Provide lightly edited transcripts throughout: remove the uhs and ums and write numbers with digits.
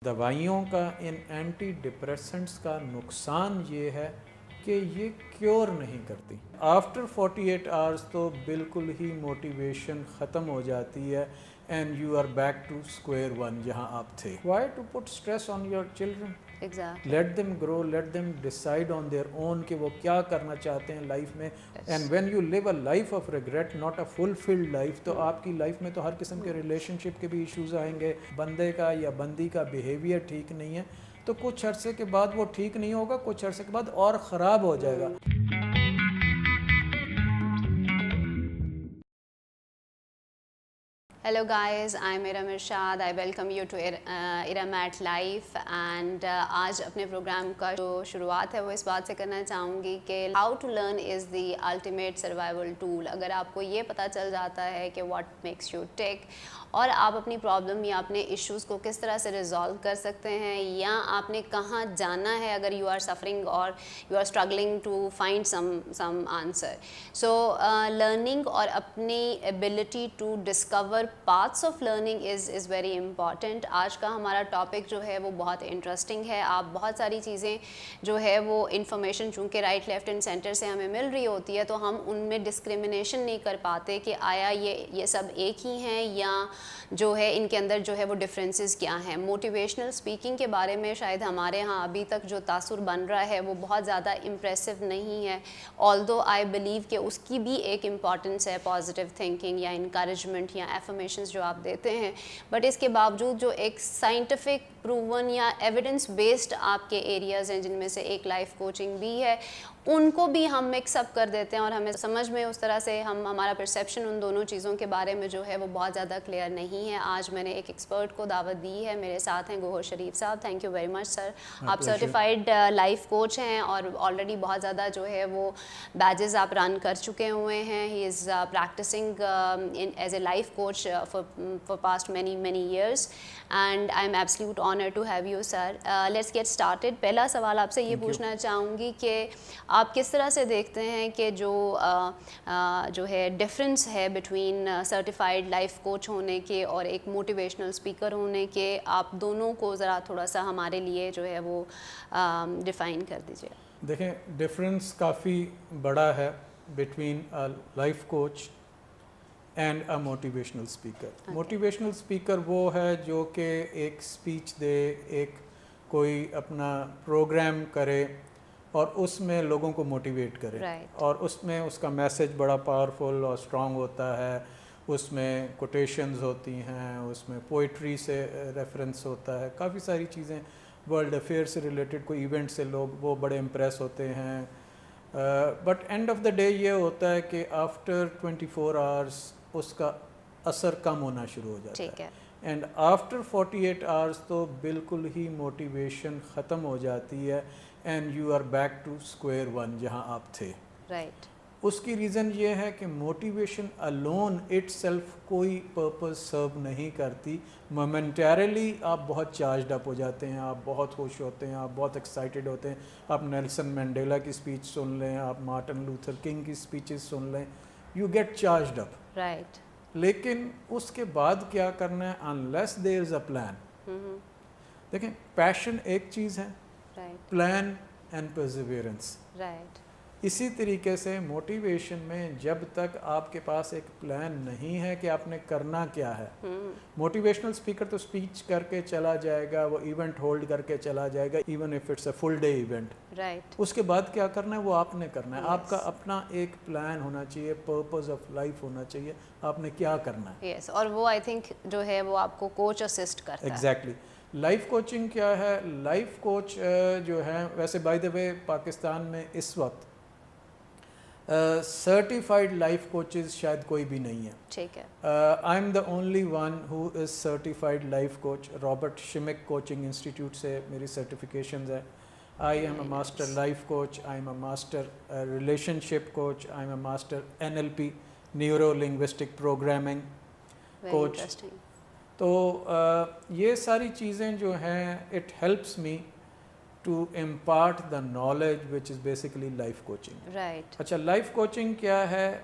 دوائیوں کا ان anti depressants کا نقصان یہ ہے کہ یہ کیور نہیں کرتی. آفٹر 48 آورس تو بالکل ہی موٹیویشن ختم ہو جاتی ہے and you are back to square one جہاں آپ تھے. Why to put stress on your children? Let them grow, let them decide on their own کہ وہ کیا کرنا چاہتے ہیں لائف میں. And when you live a life of regret, not a fulfilled life, تو آپ کی لائف میں تو ہر قسم کے ریلیشن شپ کے بھی ایشوز آئیں گے. بندے کا یا بندی کا بیہیویئر ٹھیک نہیں ہے تو کچھ عرصے کے بعد وہ ٹھیک نہیں ہوگا, کچھ عرصے کے بعد اور خراب ہو جائے گا. Hello guys, I'm Iram Irshad. I welcome you to Iram at Life and آج اپنے پروگرام کا جو شروعات ہے وہ اس بات سے کرنا چاہوں گی کہ how to learn is the ultimate survival tool. اگر آپ کو یہ پتہ چل جاتا ہے کہ what makes you tick اور آپ اپنی پرابلم یا اپنے ایشوز کو کس طرح سے ریزالو کر سکتے ہیں یا آپ نے کہاں جانا ہے اگر یو آر سفرنگ اور you are struggling to find some answer. So learning اور اپنی ability to discover parts of learning is very important. آج کا ہمارا ٹاپک جو ہے وہ بہت انٹرسٹنگ ہے. آپ بہت ساری چیزیں جو ہے وہ انفارمیشن چونکہ رائٹ لیفٹ اینڈ سینٹر سے ہمیں مل رہی ہوتی ہے تو ہم ان میں ڈسکریمنیشن نہیں کر پاتے کہ آیا یہ سب ایک ہی ہیں یا جو ہے ان کے اندر جو ہے وہ ڈفرینسز کیا ہیں. موٹیویشنل اسپیکنگ کے بارے میں شاید ہمارے ہاں ابھی تک جو تاثر بن رہا ہے وہ بہت زیادہ امپریسو نہیں ہے, آلدو آئی بلیو کہ اس کی بھی ایک امپورٹنس ہے پازیٹیو تھنکنگ یا انکریجمنٹ یا ایفرمیشنز جو آپ دیتے ہیں. بٹ اس کے باوجود جو ایک سائنٹیفک پروون یا ایویڈنس بیسڈ آپ کے ایریاز ہیں جن میں سے ایک لائف کوچنگ بھی ہے, ان کو بھی ہم مکس اپ کر دیتے ہیں اور ہمیں سمجھ میں اس طرح سے ہمارا پرسیپشن ان دونوں چیزوں کے بارے میں جو ہے وہ بہت زیادہ کلیئر نہیں ہے. آج میں نے ایک ایکسپرٹ کو دعوت دی ہے, میرے ساتھ ہیں گوہر شریف صاحب. تھینک یو ویری مچ سر. آپ سرٹیفائڈ لائف کوچ ہیں اور آلریڈی بہت زیادہ جو ہے وہ بیجز آپ رن کر چکے ہوئے ہیں. He is practicing as a life coach for past many years and I am absolute honour to have you sir. Let's get started. پہلا سوال آپ سے یہ پوچھنا چاہوں گی کہ آپ کس طرح سے دیکھتے ہیں کہ جو ہے ڈفرینس ہے بٹوین سرٹیفائڈ لائف کوچ ہونے کے اور ایک موٹیویشنل اسپیکر ہونے کے, آپ دونوں کو ذرا تھوڑا سا ہمارے لیے جو ہے وہ ڈیفائن کر دیجیے. دیکھیں ڈفرینس کافی بڑا ہے between life coach and a motivational speaker. Motivational speaker وہ ہے جو کہ ایک اسپیچ دے, ایک کوئی اپنا پروگرام کرے اور اس میں لوگوں کو موٹیویٹ کرے, اور اس میں اس کا میسیج بڑا پاورفل اور اسٹرانگ ہوتا ہے. اس میں کوٹیشنز ہوتی ہیں, اس میں پوئٹری سے ریفرنس ہوتا ہے, کافی ساری چیزیں ورلڈ افیئر سے ریلیٹڈ کوئی ایونٹ سے لوگ وہ بڑے امپریس ہوتے ہیں. But and of the day یہ ہوتا ہے کہ آفٹر 24 آورس اس کا اثر کم ہونا شروع ہو جاتا ہے اینڈ آفٹر 48 آورس تو بالکل ہی موٹیویشن ختم ہو جاتی ہے and you are back to square one جہاں آپ تھے. رائٹ. اس کی ریزن یہ ہے کہ موٹیویشن الون اٹ سیلف کوئی پرپز سرو نہیں کرتی. مومنٹیرلی آپ بہت چارجڈ اپ ہو جاتے ہیں, آپ بہت خوش ہوتے ہیں, آپ بہت ایکسائٹیڈ ہوتے ہیں. آپ نیلسن مینڈیلا کی اسپیچ سن لیں, آپ مارٹن لوتھر کنگ کی اسپیچز سن لیں, you get charged up. Right. لیکن اس کے بعد کیا کرنا ہے, unless there is a plan. دیکھیں پیشن ایک چیز ہے, پلان اینڈ پرزیویرنس. رائٹ. اسی طریقے سے موٹیویشن میں جب تک آپ کے پاس ایک پلان نہیں ہے کہ آپ نے کرنا کیا ہے, موٹیویشنل اسپیکر تو اسپیچ کر کے چلا جائے گا, وہ ایونٹ ہولڈ کر کے چلا جائے گا, even if it's a full day event. Right. اس کے بعد کیا کرنا ہے وہ آپ نے کرنا ہے. آپ کا اپنا ایک پلان ہونا چاہیے, پرپز آف لائف ہونا چاہیے, آپ نے کیا کرنا ہے. یس, اور وہ آئی تھنک جو ہے وہ آپ کو کوچ اسسٹ کرتا ہے. ایگزیکٹلی. لائف کوچنگ کیا ہے؟ لائف کوچ جو ہے, ویسے بائی دا وے پاکستان میں اس وقت سرٹیفائڈ لائف کوچز شاید کوئی بھی نہیں ہے. ٹھیک ہے. I am the only one who is certified life coach. Robert Schmuck coaching institute سے میری سرٹیفکیشنز ہے. I am a master life coach, I am a master relationship coach, I am a master NLP neuro linguistic programming coach. تو یہ ساری چیزیں جو ہیں it helps me to impart the knowledge which is basically life coaching. Right. اچھا, life coaching کیا ہے؟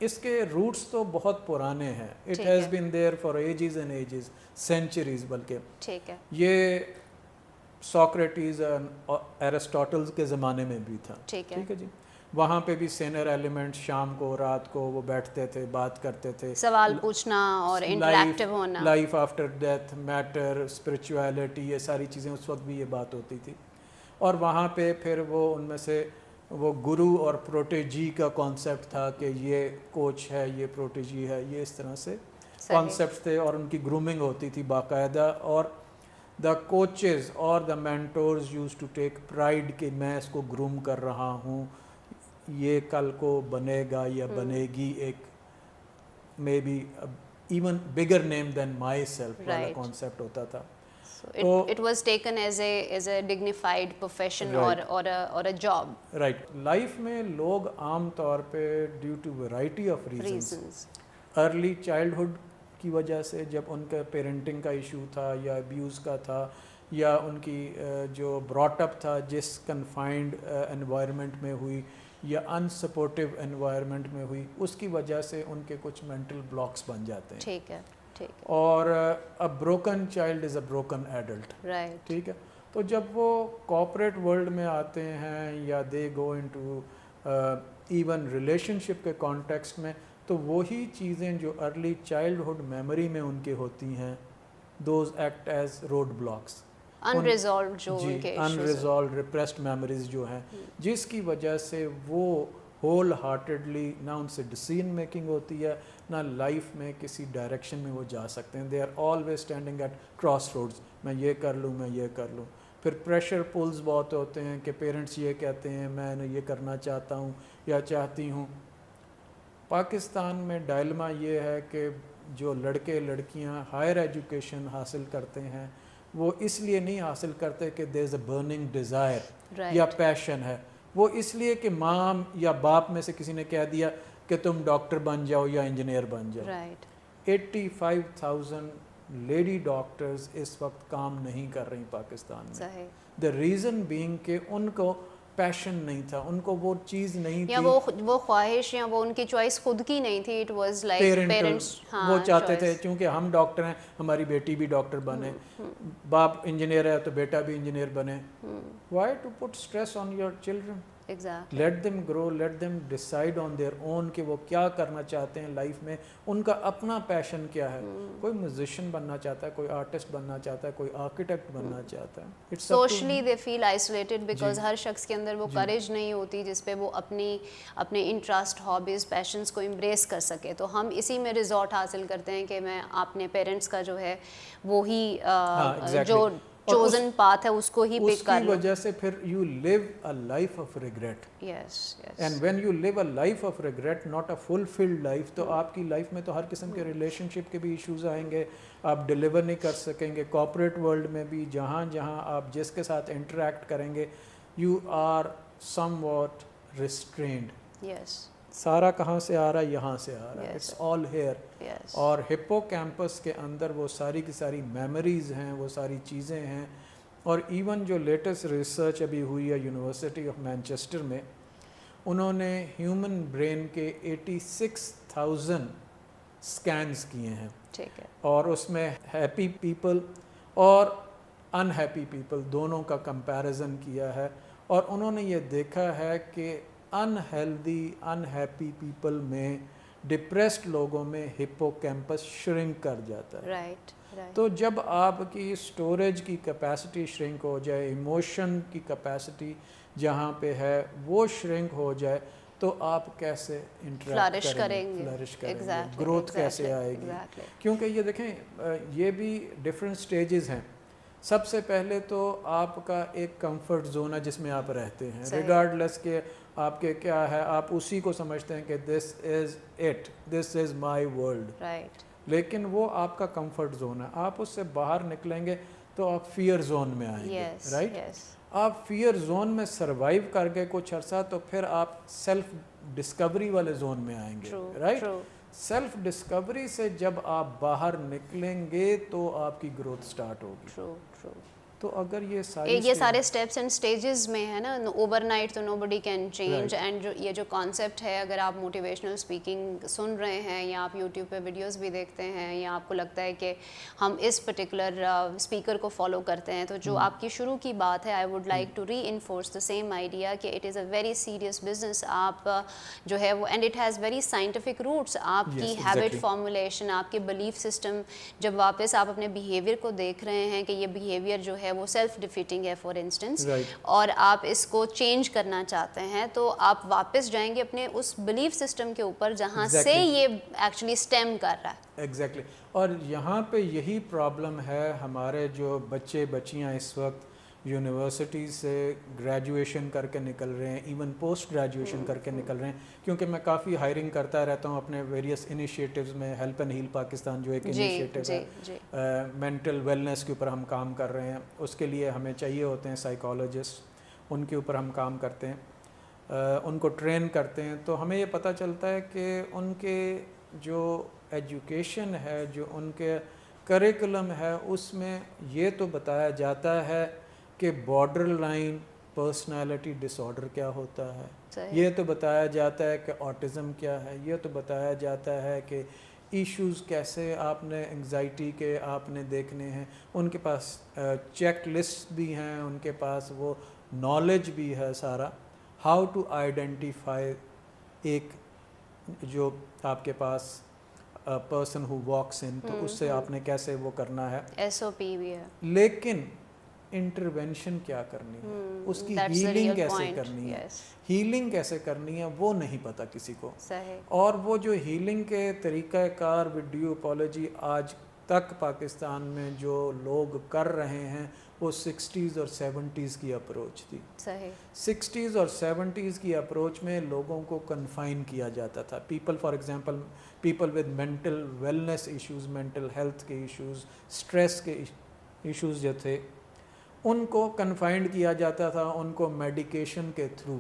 اس کے روٹس تو بہت پرانے ہیں. It has been there for ages and ages, centuries. بلکہ ٹھیک ہے, یہ سوکریٹیز اور ایرسٹوٹل کے زمانے میں بھی تھا. ٹھیک ہے جی. وہاں پہ بھی سینئر ایلیمنٹ شام کو رات کو وہ بیٹھتے تھے, بات کرتے تھے, سوال پوچھنا اور انٹریکٹیو ہونا, life after death, matter, spirituality, یہ ساری چیزیں اس وقت بھی یہ بات ہوتی تھی. اور وہاں پہ پھر وہ ان میں سے وہ گرو اور پروٹیجی کا کانسیپٹ تھا کہ یہ کوچ ہے, یہ پروٹیجی ہے, یہ اس طرح سے کانسیپٹس تھے. اور ان کی گرومنگ ہوتی تھی باقاعدہ. اور دا کوچز اور the mentors use to take pride کہ میں اس کو گروم کر رہا ہوں, یہ کل کو بنے گا یا بنے گی ایک maybe even bigger name than myself والا کانسیپٹ ہوتا تھا. it was taken as a dignified profession or a job. Right. Life میں لوگ عام طور پہ due to variety of reasons, early childhood کی وجہ سے جب ان کا پیرنٹنگ کا ایشو تھا یا ابیوز کا تھا, یا ان کی جو براٹ اپ تھا جس کنفائنڈ انوائرمنٹ میں ہوئی یا ان سپورٹیو انوائرمنٹ میں ہوئی, اس کی وجہ سے ان کے کچھ مینٹل بلاکس بن جاتے ہیں. ٹھیک ہے, ٹھیک ہے. اور a broken child is a broken adult. Right. ٹھیک ہے. تو جب وہ کارپوریٹ ورلڈ میں آتے ہیں یا دے گو انٹو ایون ریلیشن شپ کے کانٹیکسٹ میں, تو وہی چیزیں جو ارلی چائلڈہڈ میموری میں ان کے ہوتی ہیں, those act as road blocks, unresolved جو ان کے unresolved repressed memories جو ہیں, جس کی وجہ سے وہ ہول ہارٹیڈلی نہ ان سے ڈیسیژن میکنگ ہوتی ہے, نہ لائف میں کسی ڈائریکشن میں وہ جا سکتے ہیں. They are always standing at crossroads, میں یہ کر لوں, میں یہ کر لوں. پھر پریشر پولز بہت ہوتے ہیں کہ پیرنٹس یہ کہتے ہیں میں یہ کرنا چاہتا ہوں یا چاہتی ہوں. پاکستان میں ڈائلما یہ ہے کہ جو لڑکے لڑکیاں ہائر ایجوکیشن حاصل کرتے ہیں وہ اس لیے نہیں حاصل کرتے کہ دیر از اے برننگ ڈیزائر یا پیشن ہے, وہ اس لیے کہ ماں یا باپ میں سے کسی نے کہہ دیا کہ تم ڈاکٹر بن جاؤ یا انجینئر بن جاؤ. 85,000 لیڈی ڈاکٹرز اس وقت کام نہیں کر رہی پاکستان میں. دا ریزن بینگ کہ ان کو پیشن نہیں تھا, ان کو وہ چیز نہیں تھی, یا وہ خواہش یا وہ ان کی چوائس خود کی نہیں تھی. اٹ واز لائک پیرنٹس وہ چاہتے تھے چونکہ ہم ڈاکٹر ہیں ہماری بیٹی بھی ڈاکٹر بنے, باپ انجینئر ہے تو بیٹا بھی انجینئر بنے. Why to put stress on your children? Exactly. Let them grow, let them decide on their own کہ وہ کیا کرنا چاہتے ہیں لائف میں, ان کا اپنا پیشن کیا ہے. کوئی میوزیشین بننا چاہتا ہے, کوئی آرٹسٹ بننا چاہتا ہے, کوئی آرکیٹیکٹ بننا چاہتا ہے. Socially they feel isolated because ہر شخص کے اندر وہ کریج نہیں ہوتی جس پہ وہ اپنے انٹرسٹ, ہابیز, پیشنس کو امبریس کر سکے. تو ہم اسی میں ریزورٹ حاصل کرتے ہیں کہ میں اپنے پیرنٹس کا جو ہے وہی جو chosen path ہے اس کو ہی پک کر لوں. اس کی وجہ سے پھر you live a life of regret. Yes, yes. And when you live a life of regret, not a fulfilled life, تو آپ کی لائف میں تو ہر قسم کے ریلیشن شپ کے بھی ایشوز آئیں گے, آپ ڈیلیور نہیں کر سکیں گے. کارپوریٹ ورلڈ میں بھی جہاں جہاں آپ جس کے ساتھ انٹریکٹ کریں گے you are somewhat restrained. Yes. سارا کہاں سے آ رہا ہے, یہاں سے آ رہا ہے, اٹس آل ہیئر. اور ہپو کیمپس کے اندر وہ ساری کی ساری میموریز ہیں, وہ ساری چیزیں ہیں. اور ایون جو لیٹسٹ ریسرچ ابھی ہوئی ہے یونیورسٹی آف مینچسٹر میں, انہوں نے ہیومن برین کے 86,000 اسکینز کیے ہیں. ٹھیک ہے. اور اس میں ہیپی پیپل اور ان ہیپی پیپل دونوں کا کمپیریزن کیا ہے. اور انہوں نے یہ دیکھا ہے کہ انہیلدی انہیپی پیپل میں, ڈپریسڈ لوگوں میں ہپو کیمپس شرنک کر جاتا ہے. رائٹ. تو جب آپ کی اسٹوریج کی کیپیسٹی شرنک ہو جائے, ایموشن کی کیپیسٹی جہاں پہ ہے وہ شرنک ہو جائے, تو آپ کیسے انٹریکٹ کریں گے, فلرش کریں گے, گروتھ کیسے آئے گی. کیونکہ یہ دیکھیں یہ بھی ڈفرینٹ سٹیجز ہیں. سب سے پہلے تو آپ کا ایک کمفرٹ زون ہے جس میں آپ رہتے ہیں, ریگارڈ لیس کہ آپ کے کیا ہے, آپ اسی کو سمجھتے ہیں کہ this is it, this is my world. Right. لیکن وہ آپ کا کمفرٹ زون ہے. آپ اس سے باہر نکلیں گے تو آپ فیئر زون میں آئیں گے. رائٹ. آپ فیئر زون میں سروائیو کر گئے کچھ عرصہ, تو پھر آپ سیلف ڈسکوری والے زون میں آئیں گے. رائٹ. سیلف ڈسکوری سے جب آپ باہر نکلیں گے تو آپ کی گروتھ سٹارٹ ہوگی. تو اگر یہ ساری یہ سارے اسٹیپس اینڈ اسٹیجز میں ہے نا, اوور نائٹ تو نو بڈی کین چینج. اینڈ جو یہ جو کانسیپٹ ہے, اگر آپ موٹیویشنل اسپیکنگ سن رہے ہیں یا آپ یوٹیوب پہ ویڈیوز بھی دیکھتے ہیں یا آپ کو لگتا ہے کہ ہم اس پرٹیکولر اسپیکر کو فالو کرتے ہیں, تو جو آپ کی شروع کی بات ہے, I would like to reinforce the same idea کہ it is a very serious business. آپ جو ہے وہ, and it has very scientific roots. آپ کی ہیبٹ فارمولیشن, آپ کے بلیف سسٹم, جب واپس آپ اپنے بیہیویئر کو دیکھ رہے ہیں کہ یہ بیہیویئر جو ہے وہ سیلف ڈیفیٹنگ ہے فار انسٹنس, اور آپ اس کو چینج کرنا چاہتے ہیں, تو آپ واپس جائیں گے اپنے اس بلیف سسٹم کے اوپر جہاں سے یہ ایکچولی سٹیم کر رہا ہے. ایگزیکٹلی. اور یہاں پہ یہی پرابلم ہے. ہمارے جو بچے بچیاں اس وقت یونیورسٹی سے گریجویشن کر کے نکل رہے ہیں, ایون پوسٹ گریجویشن کر کے نکل رہے ہیں, کیونکہ میں کافی ہائرنگ کرتا رہتا ہوں اپنے ویریس انیشیٹیوز میں. ہیلپ اینڈ ہیل پاکستان جو ایک انیشیٹیو ہے, مینٹل ویلنس کے اوپر ہم کام کر رہے ہیں. اس کے لیے ہمیں چاہیے ہوتے ہیں سائیکالوجسٹ, ان کے اوپر ہم کام کرتے ہیں, ان کو ٹرین کرتے ہیں. تو ہمیں یہ پتہ چلتا ہے کہ ان کے جو ایجوکیشن ہے, جو ان کے کریکولم ہے, اس میں یہ تو بتایا جاتا ہے کہ بارڈر لائن پرسنالٹی ڈس آرڈر کیا ہوتا ہے, یہ تو بتایا جاتا ہے کہ آٹزم کیا ہے, یہ تو بتایا جاتا ہے کہ ایشوز کیسے آپ نے انگزائٹی کے آپ نے دیکھنے ہیں. ان کے پاس چیک لسٹ بھی ہیں, ان کے پاس وہ نالج بھی ہے سارا, ہاؤ ٹو آئیڈینٹیفائی ایک جو آپ کے پاس پرسن ہو واکس ان, تو اس سے آپ نے کیسے وہ کرنا ہے, ایس او پی بھی ہے. لیکن انٹرونشن کیا کرنی ہے, اس کی ہیلنگ کیسے کرنی ہے, ہیلنگ کیسے کرنی ہے وہ نہیں پتہ کسی کو. اور وہ جو ہیلنگ کے طریقہ کار ویڈیو اپالوجی آج تک پاکستان میں جو لوگ کر رہے ہیں, وہ 60s اور 70s کی اپروچ تھی. 60s اور 70s کی اپروچ میں لوگوں کو کنفائن کیا جاتا تھا. People for example people with mental wellness issues, mental health کے ایشوز, اسٹریس کے ایشوز جو تھے, ان کو کنفائنڈ کیا جاتا تھا, ان کو میڈیکیشن کے تھرو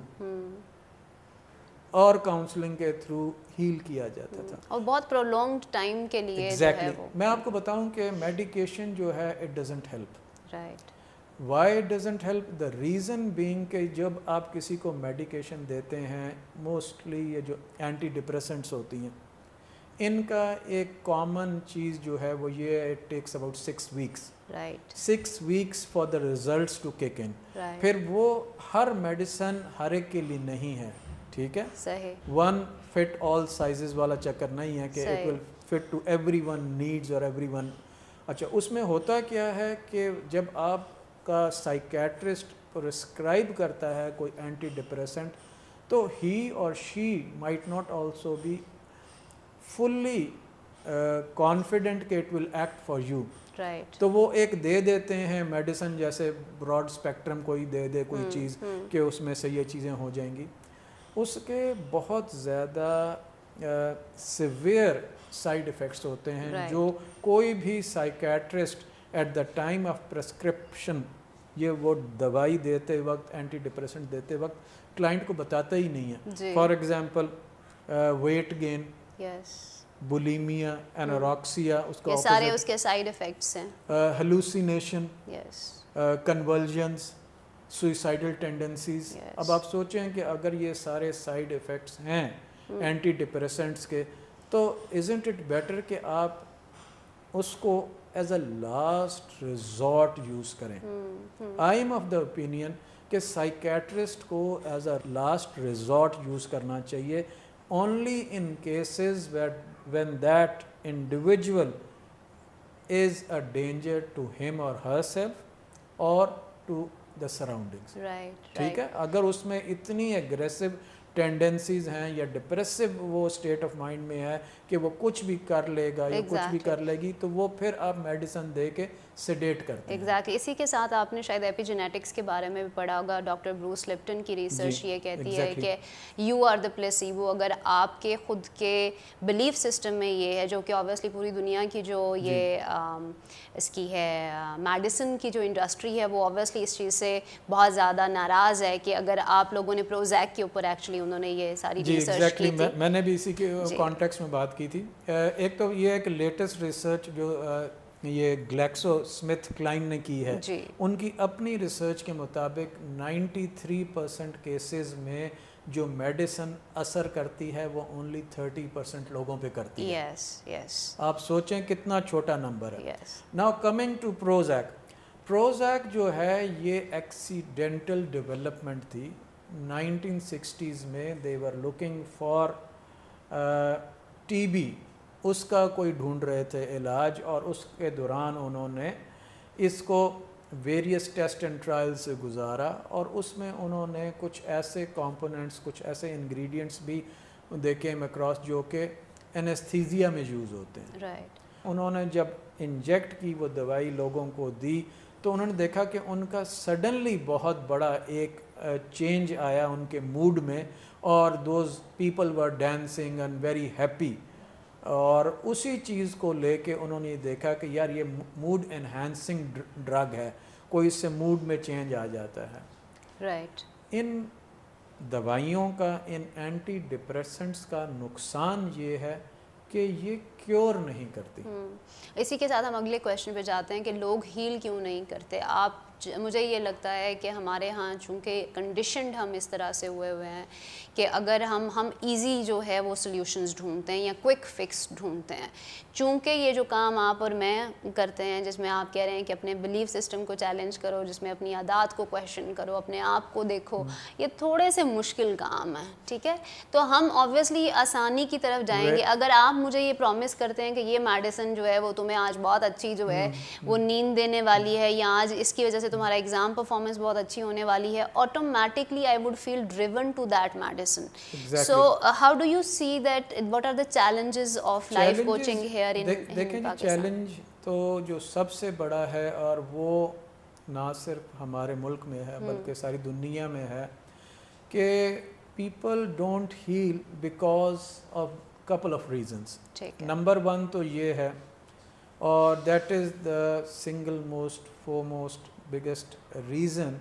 اور کاؤنسلنگ کے تھرو ہیل کیا جاتا تھا, اور بہت پرولونگڈ ٹائم کے لیے. ایگزیکٹلی. میں آپ کو بتاؤں کہ میڈیکیشن جو ہے it doesn't help. Right. Why it doesn't help? The reason being کہ جب آپ کسی کو میڈیکیشن دیتے ہیں, موسٹلی یہ جو اینٹی ڈپریسنٹس ہوتی ہیں, ان کا ایک کامن چیز جو ہے وہ یہ ہے, it takes about 6 weeks. Right. 6 weeks for the results to kick in. Right. پھر وہ ہر میڈیسن ہر ایک کے لیے نہیں ہے, ٹھیک ہے, صحیح, ون فٹ آل سائزز والا چکر نہیں ہے کہ it will fit to everyone needs اور ایوری ون. اچھا, اس میں ہوتا کیا ہے کہ جب آپ کا سائیکیٹرسٹ پرسکرائب کرتا ہے کوئی اینٹی ڈپریسنٹ, تو ہی اور she might not also be fully confident کہ it will act for you. Right. تو وہ ایک دے دیتے ہیں میڈیسن, جیسے براڈ اسپیکٹرم کوئی دے دے کوئی چیز کہ اس میں سے یہ چیزیں ہو جائیں گی. اس کے بہت زیادہ سیویئر سائیڈ ایفیکٹس ہوتے ہیں. Right. جو کوئی بھی psychiatrist at the time of prescription, یہ وہ دوائی دیتے وقت, اینٹی ڈپریسنٹ دیتے وقت کلائنٹ کو بتاتا ہی نہیں ہے. For example weight gain, bulimia, anorexia, اس کا سارے اس کے سائیڈ ایفیکٹس ہیں. Hallucination, convulsions, suicidal tendencies. اب آپ سوچیں کہ اگر یہ سارے سائیڈ ایفیکٹس ہیں اینٹی ڈپریسنٹس کے, تو ازنٹ اٹ بیٹر کہ آپ اس کو as a last resort use کریں. I am of the opinion کہ سائیکیٹرسٹ کو as a last resort use کرنا چاہیے, only in cases when that individual is a danger to him or herself or to the surroundings. Right. ٹھیک ہے. اگر اس میں اتنی ایگریسو ٹینڈنسیز ہیں یا ڈپریسو وہ اسٹیٹ آف مائنڈ میں ہے کہ وہ کچھ بھی کر لے گا یا کچھ بھی کر لے گی, تو وہ پھر آپ میڈیسن دے کے سیڈیٹ کرتے ہیں. ایگزیکٹلی. اسی کے ساتھ آپ نے شاید ایپی جینیٹکس کے بارے میں بھی پڑھا ہوگا. ڈاکٹر بروس لپٹن کی ریسرچ یہ کہتی ہے کہ یو آر دا پلیسیبو. اگر آپ کے خود کے بلیف سسٹم میں یہ ہے, جو کہ اوبیسلی پوری دنیا کی جو یہ اس کی ہے میڈیسن کی جو انڈسٹری ہے, وہ اوبیسلی اس چیز سے بہت زیادہ ناراض ہے کہ اگر آپ لوگوں نے پروزیک کے اوپر ایکچولی انہوں نے یہ ساری ریسرچ کی تھی. میں نے بھی اسی کے کانٹیکسٹ میں بات کی تھی. ایک تو یہ ہے کہ لیٹسٹ ریسرچ جو یہ گلیکسو سمتھ کلائن نے کی ہے, جی. ان کی اپنی ریسرچ کے مطابق 93% کیسز میں جو میڈیسن اثر کرتی ہے وہ اونلی 30% لوگوں پہ کرتی ہے. یس آپ سوچیں کتنا چھوٹا نمبر ہے. Yes. Now coming to Prozac جو ہے یہ ایکسیڈنٹل ڈیولپمنٹ تھی 1960s میں. They were looking for TB بی, اس کا کوئی ڈھونڈ رہے تھے علاج, اور اس کے دوران انہوں نے اس کو ویریس ٹیسٹ اینڈ ٹرائل سے گزارا, اور اس میں انہوں نے کچھ ایسے کمپوننٹس, کچھ ایسے انگریڈینٹس بھی دیکھے اکراس جو کہ اینستھیزیا میں یوز ہوتے ہیں. رائٹ. انہوں نے جب انجیکٹ کی وہ دوائی لوگوں کو دی تو انہوں نے دیکھا کہ ان کا سڈنلی بہت بڑا ایک چینج آیا ان کے موڈ میں, اور those people were dancing and very happy. اور اسی چیز کو لے کے انہوں نے دیکھا کہ یار یہ موڈ انہینسنگ ڈرگ ہے, کوئی اس سے موڈ میں چینج آ جاتا ہے. رائٹ. ان دوائیوں کا, ان اینٹی ڈپریسنٹس کا نقصان یہ ہے کہ یہ کیور نہیں کرتی. اسی کے ساتھ ہم اگلے کویشچن پہ جاتے ہیں کہ لوگ ہیل کیوں نہیں کرتے. مجھے یہ لگتا ہے کہ ہمارے ہاں چونکہ کنڈیشنڈ ہم اس طرح سے ہوئے ہیں کہ اگر ہم ایزی جو ہے وہ سلیوشنز ڈھونڈتے ہیں یا کوئک فکس ڈھونڈتے ہیں. چونکہ یہ جو کام آپ اور میں کرتے ہیں جس میں آپ کہہ رہے ہیں کہ اپنے بلیف سسٹم کو چیلنج کرو, جس میں اپنی عادات کو کویشچن کرو, اپنے آپ کو دیکھو, یہ تھوڑے سے مشکل کام ہے. ٹھیک ہے, تو ہم آبویسلی آسانی کی طرف جائیں گے. اگر آپ مجھے یہ پرومس کرتے ہیں کہ یہ میڈیسن جو ہے وہ تمہیں آج بہت اچھی جو ہے وہ نیند دینے والی ہے, یا آج اس کی وجہ سے تمہارا ایگزام پرفارمنس بہت اچھی ہونے والی ہے, automatically I would feel driven to that medicine. So how do you see that, what are the challenges of life coaching here ان دیکھیں جی, چیلنج تو جو سب سے بڑا ہے, اور وہ نہ صرف ہمارے ملک میں ہے بلکہ ساری دنیا میں ہے, کہ people don't heal because of couple of reasons. Number 1 تو یہ ہے, اور that is the single most foremost biggest reason,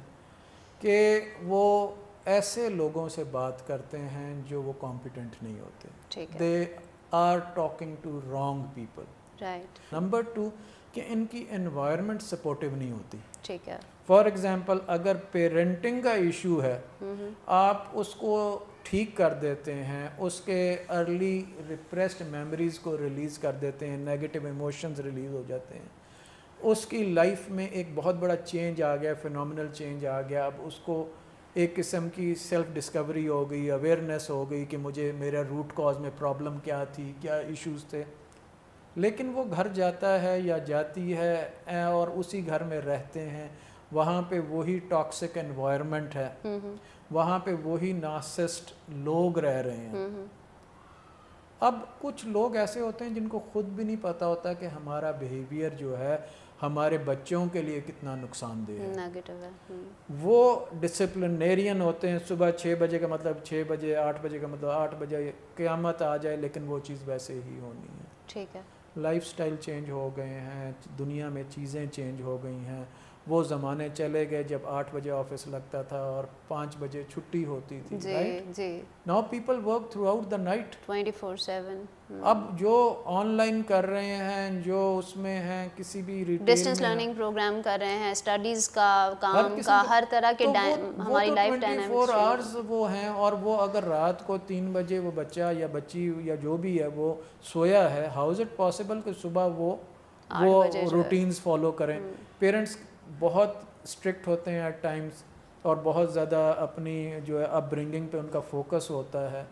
کہ وہ ایسے لوگوں سے بات کرتے ہیں جو وہ کمپیٹنٹ نہیں ہوتے. They are talking to wrong people. Number 2 کہ ان کی انوائرمنٹ سپورٹیو نہیں ہوتی. ٹھیک ہے. فار ایگزامپل اگر پیرنٹنگ کا ایشو ہے, آپ اس کو ٹھیک کر دیتے ہیں, اس کے ارلی ریپریسڈ میموریز کو ریلیز کر دیتے ہیں, نیگیٹو ایموشنز ریلیز ہو جاتے ہیں, اس کی لائف میں ایک بہت بڑا چینج آ گیا, فینومینل چینج آ گیا. اب اس کو ایک قسم کی سیلف ڈسکوری ہو گئی, اویئرنیس ہو گئی کہ مجھے میرا روٹ کاز میں پرابلم کیا تھی, کیا ایشوز تھے. لیکن وہ گھر جاتا ہے یا جاتی ہے اور اسی گھر میں رہتے ہیں, وہاں پہ وہی ٹاکسک انوائرمنٹ ہے, وہاں پہ وہی نارسسٹ لوگ رہ رہے ہیں. اب کچھ لوگ ایسے ہوتے ہیں جن کو خود بھی نہیں پتہ ہوتا کہ ہمارا بیہیویئر جو ہے ہمارے بچوں کے لیے کتنا نقصان دہ ہے. وہ ڈسپلنیرین ہوتے ہیں, صبح 6 بجے کا مطلب 6 بجے, 8 بجے کا مطلب 8 بجے, قیامت آ جائے لیکن وہ چیز ویسے ہی ہونی ہے. ٹھیک ہے. لائف سٹائل چینج ہو گئے ہیں, دنیا میں چیزیں چینج ہو گئی ہیں. وہ زمانے چلے گئے جب 8 بجے آفس لگتا تھا اور 5 بجے چھٹی ہوتی تھی. جی. Now people work throughout the night 24/7. اب جو آن لائن کر رہے ہیں, جو اس میں ہیں کسی بھی ڈسٹینس لرننگ پروگرام کر رہے ہیں, اسٹڈیز کا, کام کا, ہر طرح کے ہماری لائف ڈائنامکس 24 آورز وہ ہیں. اور وہ اگر رات کو 3 بجے وہ بچہ یا بچی یا جو بھی ہے وہ سویا ہے, ہاؤ از اٹ پاسبل کہ صبح وہ روٹینز فالو کریں. پیرنٹس بہت اسٹرکٹ ہوتے ہیں ایٹ ٹائمز, اور بہت زیادہ اپنی جو ہے اپ برنگنگ پہ ان کا فوکس ہوتا ہے,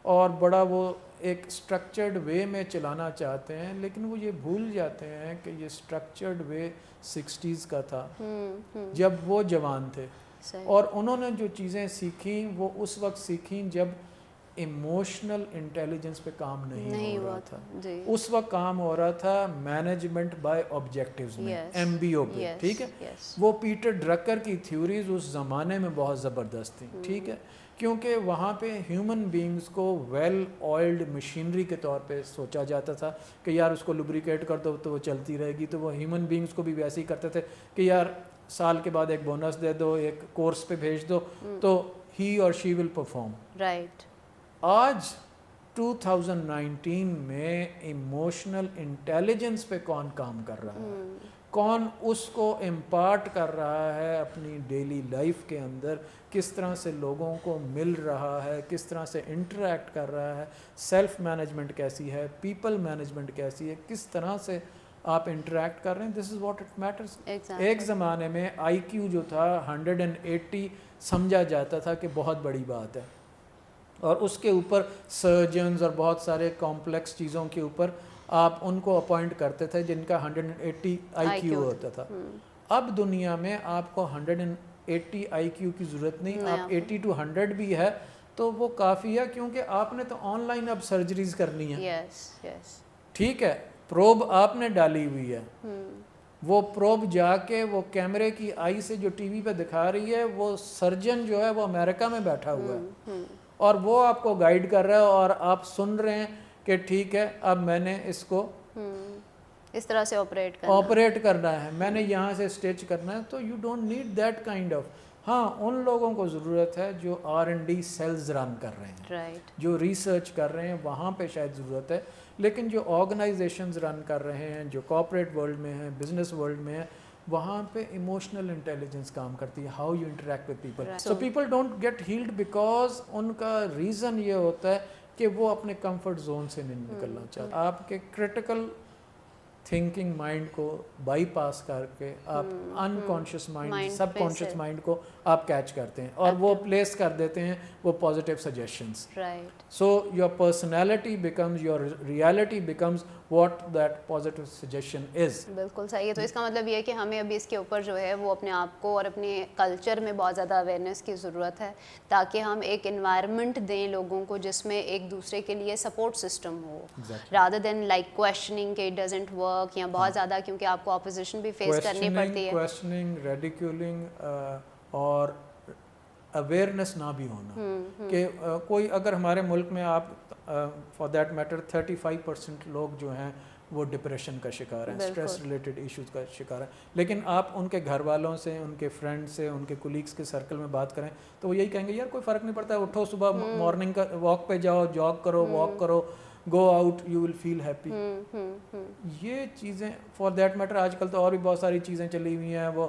اور بڑا وہ ایک اسٹرکچرڈ وے میں چلانا چاہتے ہیں, لیکن وہ یہ بھول جاتے ہیں کہ یہ اسٹرکچرڈ وے 60s کا تھا جب وہ جوان تھے, اور انہوں نے جو چیزیں سیکھیں وہ اس وقت سیکھیں جب ایموشنل انٹیلیجنس پہ کام نہیں ہو رہا تھا. اس وقت کام ہو رہا تھا مینجمنٹ بائی آبجیکٹیوز میں, MBO پہ. ٹھیک ہے. وہ پیٹر ڈرکر کی تھیوریز اس زمانے میں بہت زبردست تھیں. ٹھیک ہے, کیونکہ وہاں پہ ہیومن بینگز کو ویل آئلڈ مشینری کے طور پہ سوچا جاتا تھا کہ یار اس کو لبریکیٹ کر دو تو وہ چلتی رہے گی. تو وہ ہیومن بینگز کو بھی ویسے ہی کرتے تھے کہ یار سال کے بعد ایک بونس دے دو, ایک کورس پہ بھیج دو, تو ہی اور شی ول پرفارم. رائٹ. آج 2019 میں ایموشنل انٹیلیجنس پہ کون کام کر رہا ہے, کون اس کو امپارٹ کر رہا ہے اپنی ڈیلی لائف کے اندر, کس طرح سے لوگوں کو مل رہا ہے, کس طرح سے انٹریکٹ کر رہا ہے, سیلف مینجمنٹ کیسی ہے, پیپل مینجمنٹ کیسی ہے, کس طرح سے آپ انٹریکٹ کر رہے ہیں, دس از واٹ اٹ میٹرز. ایک زمانے میں آئی کیو جو تھا 180 سمجھا جاتا تھا کہ بہت بڑی بات ہے, اور اس کے اوپر سرجنز اور بہت سارے کمپلیکس چیزوں کے اوپر آپ ان کو اپوائنٹ کرتے تھے جن کا 180 آئی کیو ہوتا تھا. اب دنیا میں آپ کو 180 آئی کیو کی ضرورت نہیں, آپ 80 to 100 بھی ہے تو وہ کافی ہے, کیونکہ آپ نے تو آن لائن اب سرجریز کرنی ہے. ٹھیک ہے, پروب آپ نے ڈالی ہوئی ہے, وہ پروب جا کے وہ کیمرے کی آئی سے جو ٹی وی پہ دکھا رہی ہے, وہ سرجن جو ہے وہ امریکہ میں بیٹھا ہوا ہے اور وہ آپ کو گائیڈ کر رہا ہے, اور آپ سن رہے ہیں کہ ٹھیک ہے اب میں نے اس کو اس طرح سے آپریٹ کرنا ہے, میں نے یہاں سے اسٹیچ کرنا ہے. تو you don't need that kind of. ہاں, ان لوگوں کو ضرورت ہے جو R&D سیلز رن کر رہے ہیں, جو ریسرچ کر رہے ہیں, وہاں پہ شاید ضرورت ہے. لیکن جو آرگنائزیشنز رن کر رہے ہیں, جو کارپوریٹ ورلڈ میں ہیں, بزنس ورلڈ میں ہیں, وہاں پہ ایموشنل انٹیلیجنس کام کرتی ہے, how you interact with people. So people don't get held because ان کا ریزن یہ ہوتا ہے کہ وہ اپنے کمفرٹ زون سے نہیں نکلنا چاہتے. آپ کے کرٹیکل تھنکنگ مائنڈ کو بائی پاس کر کے آپ انکانشیس مائنڈ, سب کانشیس مائنڈ کو آپ کیچ کرتے ہیں اور وہ پلیس کر دیتے ہیں وہ positive suggestions. So your personality becomes, your reality becomes what that positive suggestion is. بالکل صحیح ہے. تو اس کا مطلب یہ ہے کہ ہمیں ابھی اس کے اوپر جو ہے وہ اپنے آپ کو اور اپنے کلچر میں بہت زیادہ اویئرنیس کی ضرورت ہے, تاکہ ہم ایک انوائرمنٹ دیں لوگوں کو جس میں ایک دوسرے کے لیے سپورٹ سسٹم ہو, رادر دین لائک کویشچننگ کہ اٹ ڈزنٹ ورک, یا بہت زیادہ کیونکہ آپ کو اپوزیشن بھی فیس کرنی پڑتی ہے. کویشچننگ, ریڈیکیولنگ اور اویئرنیس نہ بھی ہونا کہ کوئی اگر ہمارے ملک میں آپ فار دیٹ میٹر 35% لوگ جو ہیں وہ ڈپریشن کا شکار ہیں, اسٹریس ریلیٹڈ ایشوز کا شکار ہیں, لیکن آپ ان کے گھر والوں سے, ان کے فرینڈ سے, ان کے کولیگس کے سرکل میں بات کریں تو وہ یہی کہیں گے یار کوئی فرق نہیں پڑتا ہے, اٹھو صبح مارننگ کا واک پہ جاؤ, جاگ کرو, واک کرو, go out, you will feel happy. یہ چیزیں فار دیٹ میٹر آج کل تو اور بھی بہت ساری چیزیں چلی ہوئی ہیں, وہ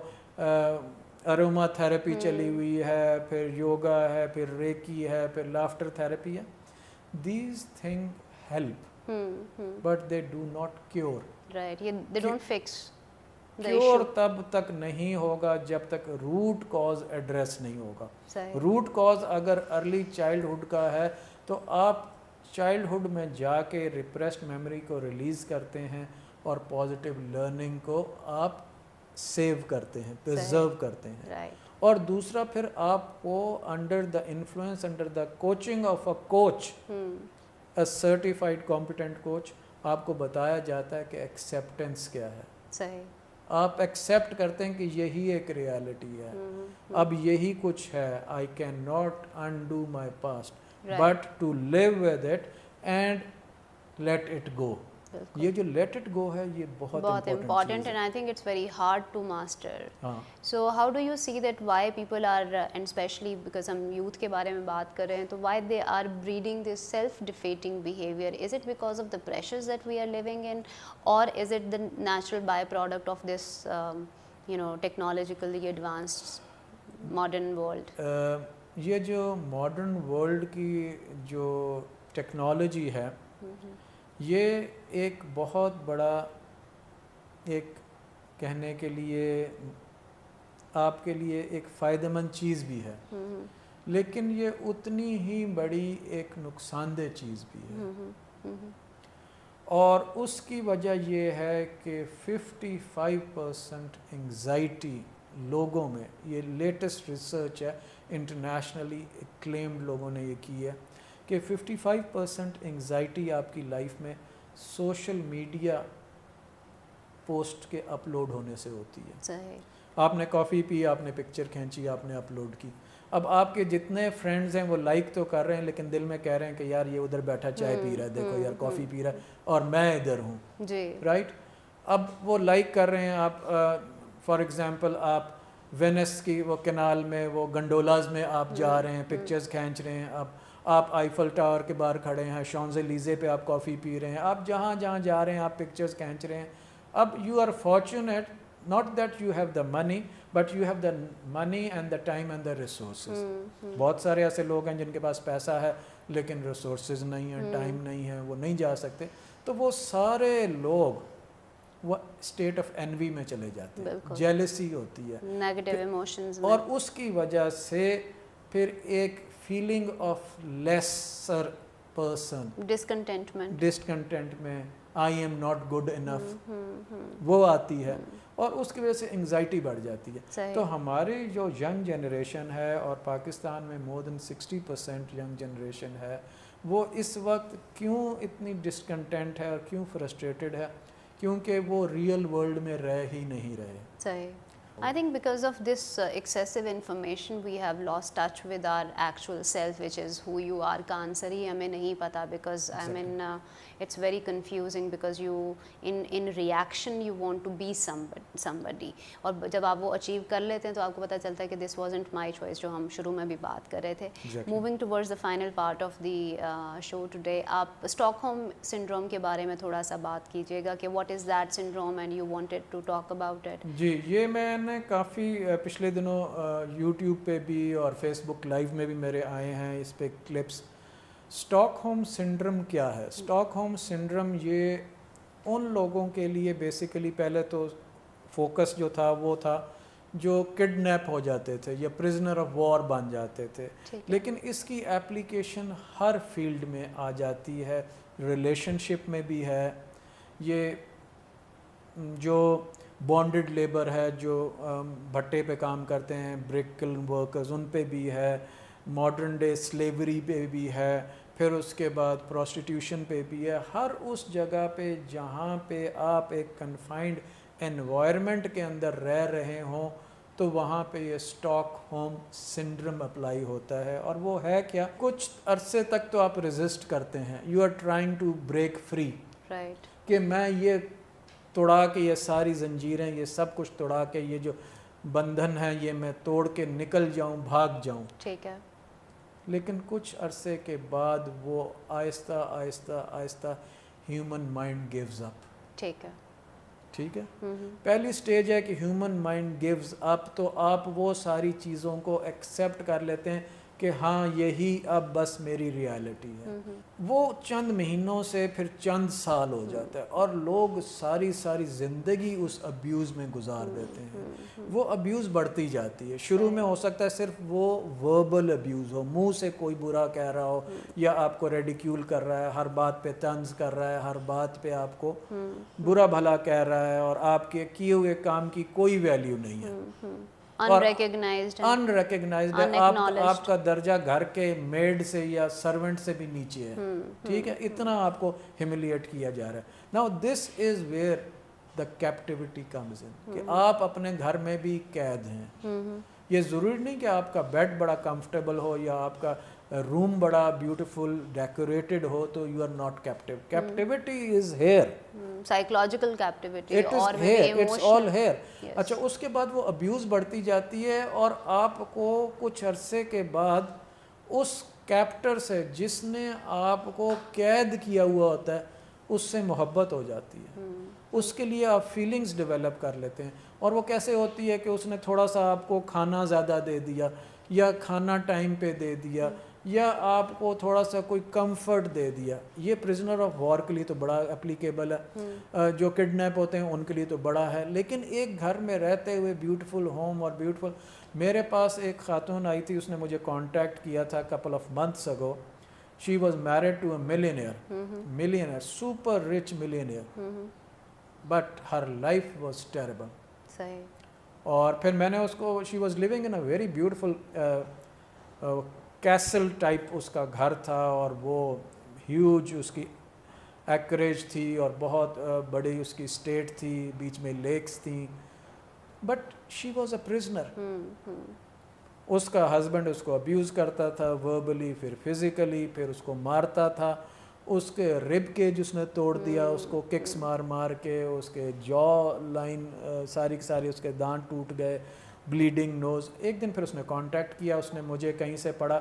اروما تھراپی چلی ہوئی ہے, پھر یوگا ہے, پھر ریکی ہے, پھر لافٹر تھراپی ہے. These thing help but they do not cure. They don't fix the issue. Cure تب تک نہیں ہوگا جب تک روٹ کاز ایڈریس نہیں ہوگا. روٹ کاز اگر ارلی چائلڈہڈ کا ہے تو آپ چائلڈہڈ میں جا کے ریپریسڈ میموری کو ریلیز کرتے ہیں اور پازیٹیو لرننگ کو آپ سیو کرتے ہیں, پرزرو کرتے ہیں. اور دوسرا پھر آپ کو under the influence, under the coaching of a coach, a certified competent coach, آپ کو بتایا جاتا ہے کہ ایکسیپٹنس کیا ہے. صحیح, آپ ایکسیپٹ کرتے ہیں کہ یہی ایک ریالٹی ہے, اب یہی کچھ ہے, I can not undo my past but to live with it and let it go. یہ جو لیٹ اٹ گو ہے یہ بہت important and I think it's very hard to master. So how do you see that why people are, and especially because ہم youth کے بارے میں بات کر رہے ہیں, تو why they are breeding this self defeating behaviour? Is it because of the pressures that we are living in, اور is it the natural by product of this technologically advanced modern world? یہ جو modern world کی جو technology ہے یہ ایک بہت بڑا, ایک کہنے کے لیے آپ کے لیے ایک فائدہ مند چیز بھی ہے, لیکن یہ اتنی ہی بڑی ایک نقصان دہ چیز بھی ہے. اور اس کی وجہ یہ ہے کہ 55% انگزائٹی لوگوں میں, یہ لیٹسٹ ریسرچ ہے, انٹرنیشنلی کلیمڈ لوگوں نے یہ کی ہے کہ 55% انگزائٹی آپ کی لائف میں سوشل میڈیا پوسٹ کے اپلوڈ ہونے سے ہوتی ہے. آپ نے کافی پی, آپ نے پکچر کھینچی, آپ نے اپلوڈ کی, اب آپ کے جتنے فرینڈز ہیں وہ لائک تو کر رہے ہیں لیکن دل میں کہہ رہے ہیں کہ یار یہ ادھر بیٹھا چائے پی رہا ہے, دیکھو یار کافی پی رہا ہے اور میں ادھر ہوں, رائٹ. اب وہ لائک کر رہے ہیں, آپ فار ایگزامپل آپ وینس کی وہ کنال میں وہ گنڈولاز میں آپ جا رہے ہیں, پکچرز کھینچ رہے ہیں, آپ آئیفل ٹاور کے باہر کھڑے ہیں, شانزلیزے پہ آپ کافی پی رہے ہیں, آپ جہاں جہاں جا رہے ہیں آپ پکچرز کھینچ رہے ہیں. اب you are fortunate, not that you have the money but you have the money and the time and the resources. بہت سارے ایسے لوگ ہیں جن کے پاس پیسہ ہے لیکن ریسورسز نہیں ہیں, ٹائم نہیں ہے, وہ نہیں جا سکتے. تو وہ سارے لوگ وہ اسٹیٹ آف انوی میں چلے جاتے ہیں, جیلسی ہوتی ہے, نیگیٹو ایموشنز میں, اور اس کی وجہ سے پھر ایک feeling of lesser person, discontent میں I am not good enough وہ آتی ہے, اور اس کی وجہ سے انگزائٹی بڑھ جاتی ہے. تو ہماری جو ینگ جنریشن ہے, اور پاکستان میں مور دین 60% ینگ جنریشن ہے, وہ اس وقت کیوں اتنی ڈسکنٹینٹ ہے اور کیوں فرسٹریٹڈ ہے, کیونکہ وہ ریئل ورلڈ میں رہ ہی نہیں رہے. صحیح. I think because of this excessive information we have lost touch with our actual self, which is who you are. کا آنسر ہی ہمیں نہیں پتا, because I mean it's very confusing because you in reaction you want to be somebody, اور جب آپ وہ achieve کر لیتے ہیں تو آپ کو پتہ چلتا ہے کہ this wasn't my choice, جو ہم شروع میں بھی بات کر رہے تھے. Moving towards the final part of the show today, آپ اسٹاک ہوم سنڈروم کے بارے میں تھوڑا سا بات کیجیے گا کہ what is that syndrome and you wanted to talk about it. جی, یہ میں نے کافی پچھلے دنوں یوٹیوب پہ بھی اور فیس بک لائیو میں بھی میرے آئے ہیں اس پہ کلپس. اسٹاک ہوم سنڈروم کیا ہے؟ اسٹاک ہوم سنڈروم یہ ان لوگوں کے لیے بیسیکلی, پہلے تو فوکس جو تھا وہ تھا جو کڈنیپ ہو جاتے تھے یا پرزنر آف وار بن جاتے تھے, لیکن اس کی ایپلیکیشن ہر فیلڈ میں آ جاتی ہے, ریلیشن شپ میں بھی ہے, یہ جو بانڈڈ لیبر ہے, جو بھٹے پہ کام کرتے ہیں, برک کلن ورکرز, ان پہ بھی ہے, ماڈرن ڈے سلیوری پہ بھی ہے, پھر اس کے بعد پروسٹیٹیوشن پہ بھی ہے. ہر اس جگہ پہ جہاں پہ آپ ایک کنفائنڈ انوائرمنٹ کے اندر رہ رہے ہوں تو وہاں پہ یہ اسٹاک ہوم سنڈروم اپلائی ہوتا ہے. اور وہ ہے کیا؟ کچھ عرصے تک تو آپ ریزسٹ کرتے ہیں, you are trying to break free, کہ میں یہ توڑا کے, یہ ساری زنجیریں, یہ سب کچھ توڑا کے, یہ جو بندھن ہے یہ میں توڑ کے نکل جاؤں, بھاگ جاؤں. ٹھیک ہے. لیکن کچھ عرصے کے بعد وہ آہستہ آہستہ آہستہ ہیومن مائنڈ گیوز اپ. ٹھیک ہے. ٹھیک ہے, پہلی سٹیج ہے کہ ہیومن مائنڈ گیوز اپ, تو آپ وہ ساری چیزوں کو ایکسیپٹ کر لیتے ہیں کہ ہاں یہی اب بس میری ریالٹی ہے. وہ چند مہینوں سے پھر چند سال ہو جاتا ہے, اور لوگ ساری زندگی اس ابیوز میں گزار دیتے ہیں. وہ ابیوز بڑھتی جاتی ہے. شروع میں ہو سکتا ہے صرف وہ وربل ابیوز ہو, منہ سے کوئی برا کہہ رہا ہو, یا آپ کو ریڈیکیول کر رہا ہے, ہر بات پہ طنز کر رہا ہے, ہر بات پہ آپ کو برا بھلا کہہ رہا ہے, اور آپ کے کیے ہوئے کام کی کوئی ویلیو نہیں ہے, unrecognized ہے. آپ کا درجہ گھر کے میڈ سے یا سرونٹ سے بھی نیچے ہے. ٹھیک ہے, اتنا آپ کو ہیملیٹ کیا جا رہا ہے. Now this is where the captivity comes in, کہ آپ اپنے گھر میں بھی قید ہیں. یہ ضروری نہیں کہ آپ کا بیڈ بڑا کمفرٹیبل ہو یا آپ کا روم بڑا بیوٹیفل ڈیکوریٹڈ ہو تو you are not captive. Captivity is here, psychological captivity, اور اٹس آل ہیئر. اچھا, اس کے بعد وہ ابیوز بڑھتی جاتی ہے, اور آپ کو کچھ عرصے کے بعد اس کیپٹر سے جس نے آپ کو قید کیا ہوا ہوتا ہے اس سے محبت ہو جاتی ہے. اس کے لیے آپ فیلنگز ڈیولپ کر لیتے ہیں. اور وہ کیسے ہوتی ہے کہ اس نے تھوڑا سا آپ کو کھانا زیادہ دے دیا, یا کھانا ٹائم پہ دے دیا, یا آپ کو تھوڑا سا کوئی کمفرٹ دے دیا. یہ پرزنر آف وار کے لیے تو بڑا اپلیکیبل ہے, جو کڈنیپ ہوتے ہیں ان کے لیے تو بڑا ہے. لیکن ایک گھر میں رہتے ہوئے بیوٹیفل ہوم اور بیوٹیفل, میرے پاس ایک خاتون آئی تھی, اس نے مجھے کانٹیکٹ کیا تھا couple of months ago. She was married to a millionaire, super rich millionaire, but her life was terrible. صحیح. اور پھر میں نے اس کو, she was living in a very beautiful castle type اس کا گھر تھا, اور وہ ہیوج اس کی ایکریج تھی, اور بہت بڑی اس کی اسٹیٹ تھی, بیچ میں لیکس تھیں, but she was a prisoner. اس کا ہسبینڈ اس کو ابیوز کرتا تھا, وربلی, پھر فزیکلی, پھر اس کو مارتا تھا. اس کے رب کیج اس نے توڑ دیا, اس کو ککس مار مار کے, اس کے جو لائن ساری کی ساری, اس کے دانت ٹوٹ گئے, بلیڈنگ نوز. ایک دن پھر اس نے کانٹیکٹ کیا, اس نے مجھے کہیں سے پڑھا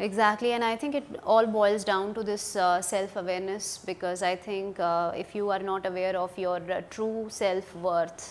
Exactly, and I think it all boils down to this self-awareness, because I think if you are not aware of your true self-worth,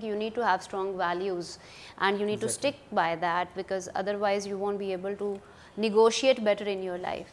you need to have strong values and you need to stick by that, because otherwise you won't be able to negotiate better in your life.